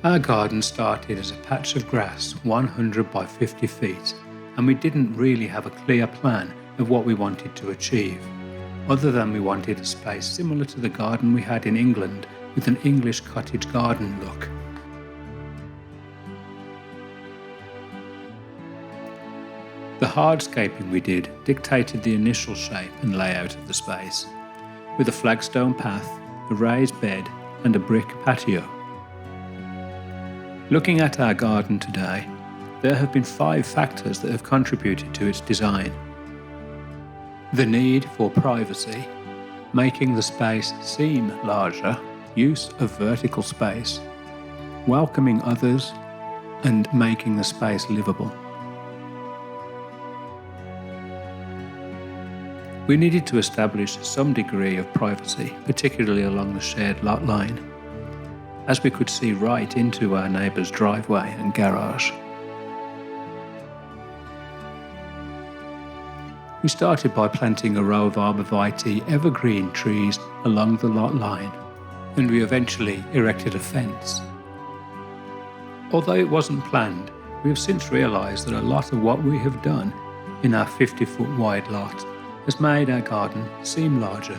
Our garden started as a patch of grass 100 by 50 feet, and we didn't really have a clear plan of what we wanted to achieve, other than we wanted a space similar to the garden we had in England with an English cottage garden look. The hardscaping we did dictated the initial shape and layout of the space, with a flagstone path, a raised bed and a brick patio. Looking at our garden today, there have been 5 factors that have contributed to its design. The need for privacy, making the space seem larger, use of vertical space, welcoming others, and making the space livable. We needed to establish some degree of privacy, particularly along the shared lot line, as we could see right into our neighbour's driveway and garage. We started by planting a row of arborvitae evergreen trees along the lot line, and we eventually erected a fence. Although it wasn't planned, we have since realised that a lot of what we have done in our 50-foot wide lot has made our garden seem larger,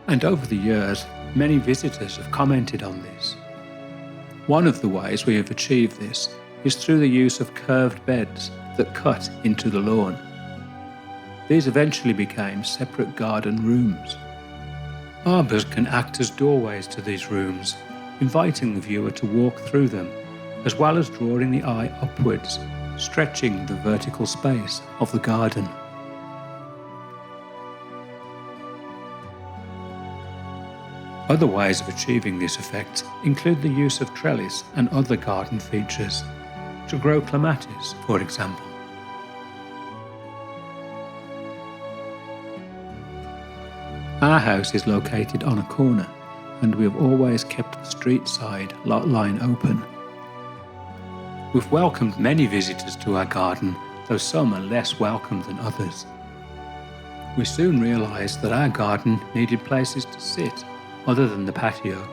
and over the years many visitors have commented on this. One of the ways we have achieved this is through the use of curved beds that cut into the lawn. These eventually became separate garden rooms. Arbours can act as doorways to these rooms, inviting the viewer to walk through them, as well as drawing the eye upwards, stretching the vertical space of the garden. Other ways of achieving this effect include the use of trellis and other garden features, to grow clematis, for example. Our house is located on a corner, and we have always kept the street side lot line open. We've welcomed many visitors to our garden, though some are less welcome than others. We soon realised that our garden needed places to sit other than the patio.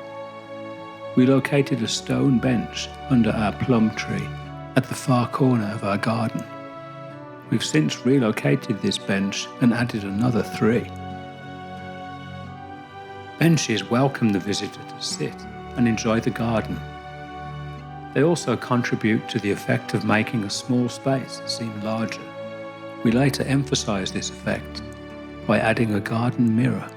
We located a stone bench under our plum tree at the far corner of our garden. We've since relocated this bench and added another 3. Benches welcome the visitor to sit and enjoy the garden. They also contribute to the effect of making a small space seem larger. We later emphasised this effect by adding a garden mirror.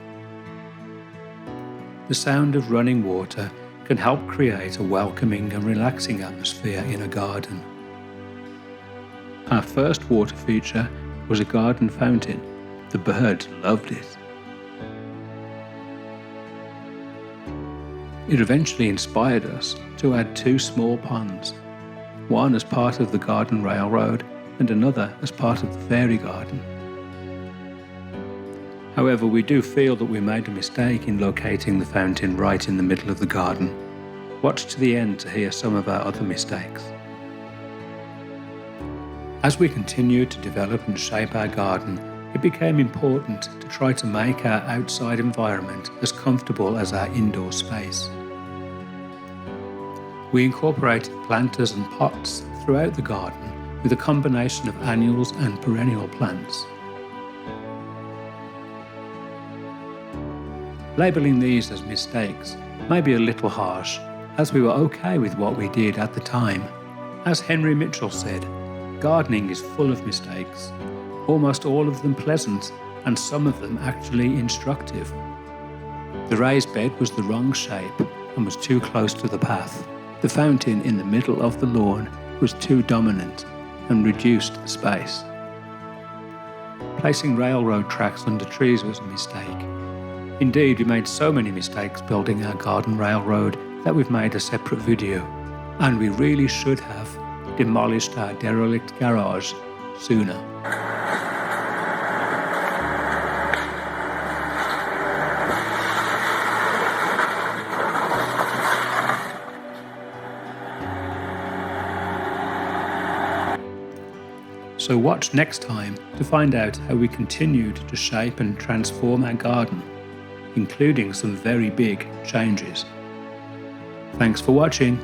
The sound of running water can help create a welcoming and relaxing atmosphere in a garden. Our first water feature was a garden fountain. The birds loved it. It eventually inspired us to add 2 small ponds, one as part of the garden railroad and another as part of the fairy garden. However, we do feel that we made a mistake in locating the fountain right in the middle of the garden. Watch to the end to hear some of our other mistakes. As we continued to develop and shape our garden, it became important to try to make our outside environment as comfortable as our indoor space. We incorporated planters and pots throughout the garden with a combination of annuals and perennial plants. Labelling these as mistakes may be a little harsh, as we were okay with what we did at the time. As Henry Mitchell said, gardening is full of mistakes, almost all of them pleasant, and some of them actually instructive. The raised bed was the wrong shape and was too close to the path. The fountain in the middle of the lawn was too dominant and reduced the space. Placing railroad tracks under trees was a mistake. Indeed, we made so many mistakes building our garden railroad that we've made a separate video, and we really should have demolished our derelict garage sooner. So watch next time to find out how we continued to shape and transform our garden, including some very big changes. Thanks for watching.